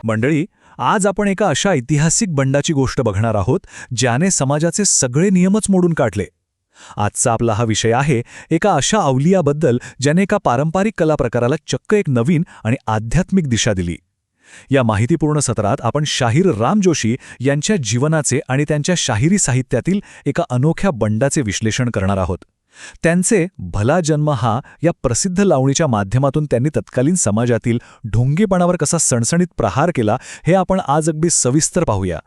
मंडळी, आज आपण एका अशा ऐतिहासिक बंडाची गोष्ट बघणार आहोत ज्याने समाजाचे सगळे नियमच मोडून काढले. आजचा आपला हा विषय आहे एका अशा अवलियाबद्दल ज्याने एका पारंपरिक कला प्रकाराला चक्क एक नवीन आणि आध्यात्मिक दिशा दिली. या माहितीपूर्ण सत्रात आपण शाहीर राम जोशी यांच्या जीवनाचे आणि त्यांच्या शाहिरी साहित्यातील एका अनोख्या बंडाचे विश्लेषण करणार आहोत. त्यांचे भला जन्म हा या प्रसिद्ध लावणीच्या माध्यमातून त्यांनी तत्कालीन समाजातील ढोंगीपणावर कसा सणसणीत प्रहार केला हे आपण आज अगदी सविस्तर पाहूया.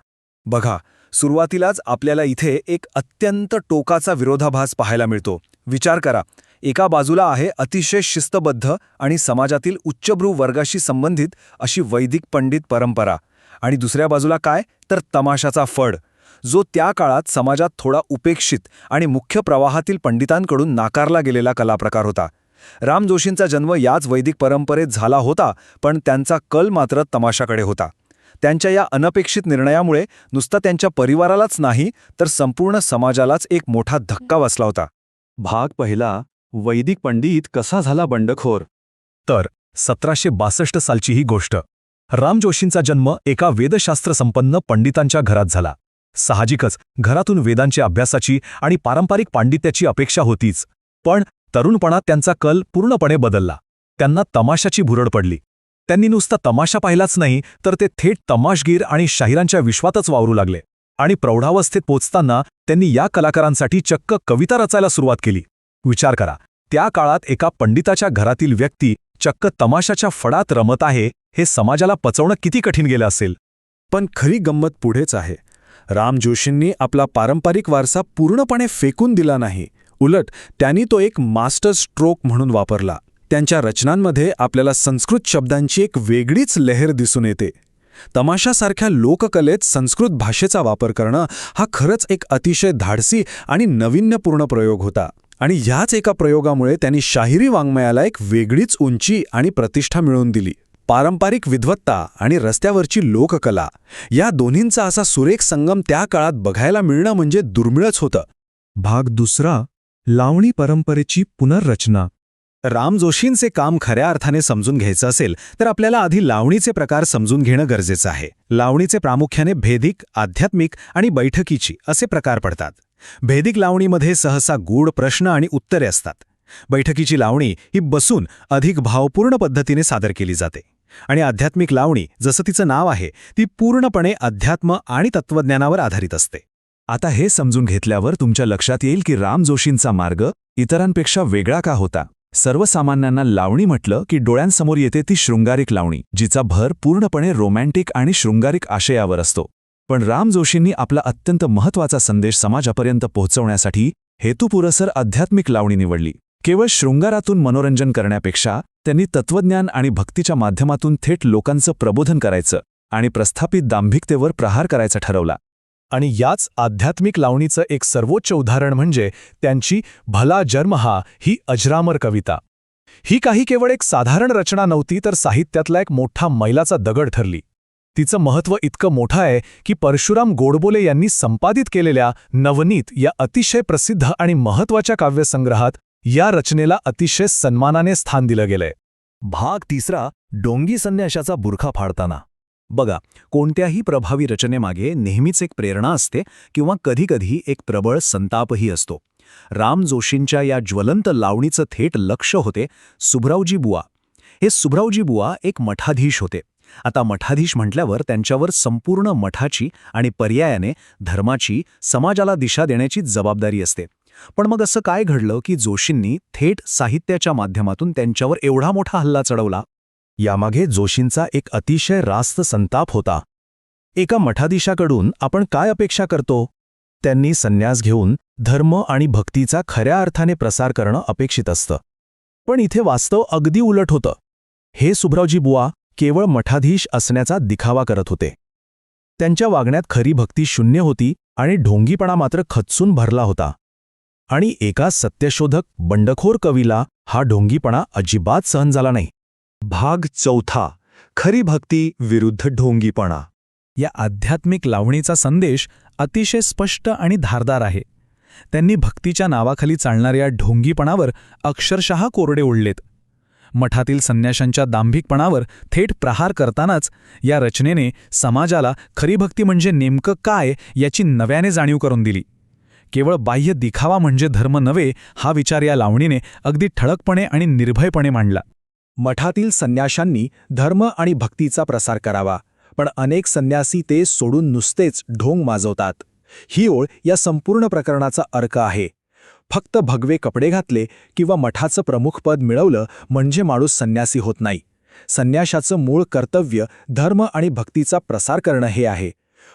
बघा, सुरुवातीलाच आपल्याला इथे एक अत्यंत टोकाचा विरोधाभास पाहायला मिळतो. विचार करा, एका बाजूला आहे अतिशय शिस्तबद्ध आणि समाजातील उच्चभ्रू वर्गाशी संबंधित अशी वैदिक पंडित परंपरा, आणि दुसऱ्या बाजूला काय तर तमाशाचा फड, जो त्या काळात समाजात थोडा उपेक्षित आणि मुख्य प्रवाहातील पंडितांकडून नाकारला गेलेला कलाप्रकार होता. राम जोशींचा जन्म याच वैदिक परंपरेत झाला होता, पण त्यांचा कल मात्र तमाशाकडे होता. त्यांच्या या अनपेक्षित निर्णयामुळे नुसता त्यांच्या परिवारालाच नाही तर संपूर्ण समाजालाच एक मोठा धक्का बसला होता. भाग पहिला, वैदिक पंडित कसा झाला बंडखोर. तर 1762 सालची ही गोष्ट. राम जोशींचा जन्म एका वेदशास्त्र संपन्न पंडितांच्या घरात झाला. साहजिकच घरातून वेदांच्या अभ्यासाची आणि पारंपरिक पांडित्याची अपेक्षा होतीच, पण तरुणपणात त्यांचा कल पूर्णपणे बदलला. त्यांना तमाशाची भुरळ पडली. त्यांनी नुसता तमाशा पाहिलाच नाही तर ते थेट तमाशगीर आणि शाहिरांच्या विश्वातच वावरू लागले. आणि प्रौढावस्थेत पोचताना त्यांनी या कलाकारांसाठी चक्क कविता रचायला सुरुवात केली. विचार करा, त्या काळात एका पंडिताच्या घरातील व्यक्ती चक्क तमाशाच्या फडात रमत आहे हे समाजाला पचवणं किती कठीण गेलं असेल. पण खरी गंमत पुढेच आहे. राम जोशींनी आपला पारंपरिक वारसा पूर्णपणे फेकून दिला नाही. उलट त्यांनी तो एक मास्टर स्ट्रोक म्हणून वापरला. त्यांच्या रचनांमध्ये आपल्याला संस्कृत शब्दांची एक वेगळीच लहर दिसून येते. तमाशासारख्या लोककलेत संस्कृत भाषेचा वापर करणं हा खरंच एक अतिशय धाडसी आणि नाविन्यपूर्ण प्रयोग होता. आणि ह्याच एका प्रयोगामुळे त्यांनी शाहिरी वाङ्मयाला एक वेगळीच उंची आणि प्रतिष्ठा मिळवून दिली. पारंपरिक विद्वत्ता आणि रस्त्यावरची लोककला या दोन्हींचा असा सुरेख संगम त्या काळात बघायला मिळणं म्हणजे दुर्मिळच होतं. भाग दुसरा, लावणी परंपरेची पुनर्रचना. राम जोशींचे काम खऱ्या अर्थाने समजून घ्यायचं असेल तर आपल्याला आधी लावणीचे प्रकार समजून घेणं गरजेचं आहे. लावणीचे प्रामुख्याने भेदिक, आध्यात्मिक आणि बैठकीची असे प्रकार पडतात. भेदिक लावणीमध्ये सहसा गूढ प्रश्न आणि उत्तरे असतात. बैठकीची लावणी ही बसून अधिक भावपूर्ण पद्धतीने सादर केली जाते. आणि आध्यात्मिक लावणी, जसं तिचं नाव आहे, ती पूर्णपणे अध्यात्म आणि तत्त्वज्ञानावर आधारित असते. आता हे समजून घेतल्यावर तुमच्या लक्षात येईल की राम जोशींचा मार्ग इतरांपेक्षा वेगळा का होता. सर्वसामान्यांना लावणी म्हटलं की डोळ्यांसमोर येते ती शृंगारिक लावणी, जिचा भर पूर्णपणे रोमॅन्टिक आणि शृंगारिक आशयावर असतो. पण राम जोशींनी आपला अत्यंत महत्त्वाचा संदेश समाजापर्यंत पोहोचवण्यासाठी हेतुपुरस्सर आध्यात्मिक लावणी निवडली. केवळ शृंगारातून मनोरंजन करण्यापेक्षा त्यांनी तत्त्वज्ञान आणि भक्तीच्या माध्यमातून थेट लोकांचं प्रबोधन करायचं आणि प्रस्थापित दांभिकतेवर प्रहार करायचा ठरवला. आणि याच आध्यात्मिक लावणीचं एक सर्वोच्च उदाहरण म्हणजे त्यांची भला जन्म हा ही अजरामर कविता. ही काही केवळ एक साधारण रचना नव्हती तर साहित्यातला एक मोठा मैलाचा दगड ठरली. तिचं महत्त्व इतकं मोठं आहे की परशुराम गोडबोले यांनी संपादित केलेल्या नवनीत या अतिशय प्रसिद्ध आणि महत्त्वाच्या काव्यसंग्रहात या रचनेला अतिशय सन्मानाने स्थान दिलं गेलंय. भाग तिसरा, डोंगी संन्याशाचा बुरखा फाडताना. बघा, कोणत्याही प्रभावी रचनेमागे नेहमीच एक प्रेरणा असते किंवा कधीकधी एक प्रबळ संतापही असतो. राम जोशींच्या या ज्वलंत लावणीचं थेट लक्ष होते सुभरावजी बुवा. हे सुभरावजी बुवा एक मठाधीश होते. आता मठाधीश म्हटल्यावर त्यांच्यावर संपूर्ण मठाची आणि पर्यायाने धर्माची, समाजाला दिशा देण्याची जबाबदारी असते. पण मग असं काय घडलं की जोशींनी थेट साहित्याच्या माध्यमातून त्यांच्यावर एवढा मोठा हल्ला चढवला? यामागे जोशींचा एक अतिशय रास्त संताप होता. एका मठाधीशाकडून आपण काय अपेक्षा करतो? त्यांनी संन्यास घेऊन धर्म आणि भक्तीचा खऱ्या अर्थाने प्रसार करणं अपेक्षित असतं. पण इथे वास्तव अगदी उलट होतं. हे सुभरावजी बुवा केवळ मठाधीश असण्याचा दिखावा करत होते. त्यांच्या वागण्यात खरी भक्ती शून्य होती आणि ढोंगीपणा मात्र खचून भरला होता. आणि एका सत्यशोधक बंडखोर कवीला हा ढोंगीपणा अजिबात सहन झाला नाही. भाग चौथा, खरी भक्ती विरुद्ध ढोंगीपणा. या आध्यात्मिक लावणीचा संदेश अतिशय स्पष्ट आणि धारदार आहे. त्यांनी भक्तीच्या नावाखाली चालणाऱ्या ढोंगीपणावर अक्षरशः कोरडे ओढलेत. मठातील संन्याशांच्या दांभिकपणावर थेट प्रहार करतानाच या रचनेने समाजाला खरी भक्ती म्हणजे नेमकं काय याची नव्याने जाणीव करून दिली. केवळ बाह्य दिखावा म्हणजे धर्म नव्हे हा विचार या लावणीने अगदी ठळकपणे आणि निर्भयपणे मांडला. मठातील संन्याशांनी धर्म आणि भक्तीचा प्रसार करावा, पण अनेक संन्यासी ते सोडून नुसतेच ढोंग माजवतात. ही ओळ या संपूर्ण प्रकरणाचा अर्क आहे. फक्त भगवे कपडे घातले किंवा मठाचं प्रमुखपद मिळवलं म्हणजे माणूस संन्यासी होत नाही. संन्याशाचं मूळ कर्तव्य धर्म आणि भक्तीचा प्रसार करणं हे आहे.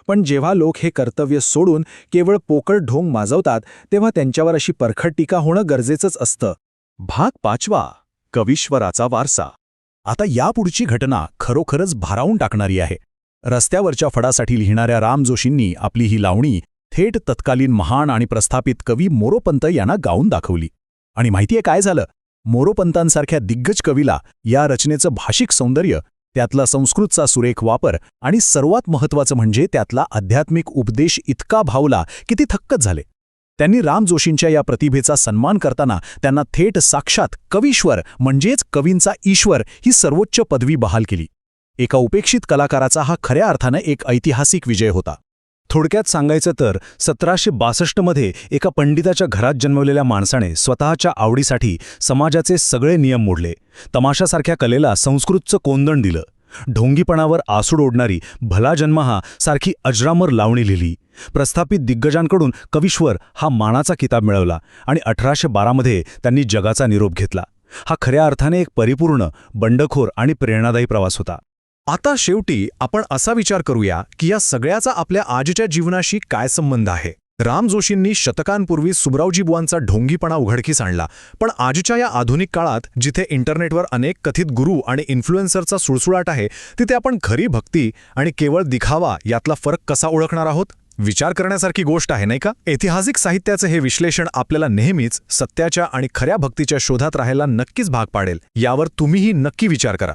पण जेव्हा लोक हे कर्तव्य सोडून केवळ पोकळ ढोंग माजवतात तेव्हा त्यांच्यावर अशी परखड टीका होणं गरजेचंच असतं. भाग 5. कवीश्वराचा वारसा. आता यापुढची घटना खरोखरच भारावून टाकणारी आहे. रस्त्यावरच्या फडासाठी लिहिणाऱ्या राम जोशींनी आपली ही लावणी थेट तत्कालीन महान आणि प्रस्थापित कवी मोरोपंत यांना गाऊन दाखवली. आणि माहितीये काय झालं? मोरोपंतांसारख्या दिग्गज कवीला या रचनेचं भाषिक सौंदर्य, त्यातला संस्कृतचा सुरेख वापर आणि सर्वात महत्त्वाचं म्हणजे त्यातला आध्यात्मिक उपदेश इतका भावला की ते थक्कच झाले. त्यांनी राम जोशींच्या या प्रतिभेचा सन्मान करताना त्यांना थेट साक्षात कवीश्वर म्हणजेच कवींचा ईश्वर ही सर्वोच्च पदवी बहाल केली. एका उपेक्षित कलाकाराचा हा खऱ्या अर्थानं एक ऐतिहासिक विजय होता. थोडक्यात सांगायचं तर 1762 एका पंडिताच्या घरात जन्मलेल्या माणसाने स्वतःच्या आवडीसाठी समाजाचे सगळे नियम मोडले. तमाशासारख्या कलेला संस्कृतचं कोंदण दिलं. ढोंगीपणावर आसूड ओढणारी भला जन्म हा सारखी अजरामर लावणी लिहिली. प्रस्थापित दिग्गजांकडून कवीश्वर हा मानाचा किताब मिळवला आणि 1812 त्यांनी जगाचा निरोप घेतला. हा खऱ्या अर्थाने एक परिपूर्ण, बंडखोर आणि प्रेरणादायी प्रवास होता. आता शेवटी आपण असा विचार करूया की या सगळ्याचा आपल्या आजच्या जीवनाशी काय संबंध आहे. राम जोशींनी शतकांपूर्वी सुबरावजी बुवांचा ढोंगीपणा उघडकीस आणला, पण आजच्या या आधुनिक काळात जिथे इंटरनेटवर अनेक कथित गुरु आणि इन्फ्लुएन्सरचा सुळसुळाट आहे, तिथे आपण खरी भक्ती आणि केवळ दिखावा यातला फरक कसा ओळखणार आहोत? विचार करण्यासारखी गोष्ट आहे, नाही का? ऐतिहासिक साहित्याचं हे विश्लेषण आपल्याला नेहमीच सत्याच्या आणि खऱ्या भक्तीच्या शोधात राहायला नक्कीच भाग पाडेल. यावर तुम्हीही नक्की विचार करा.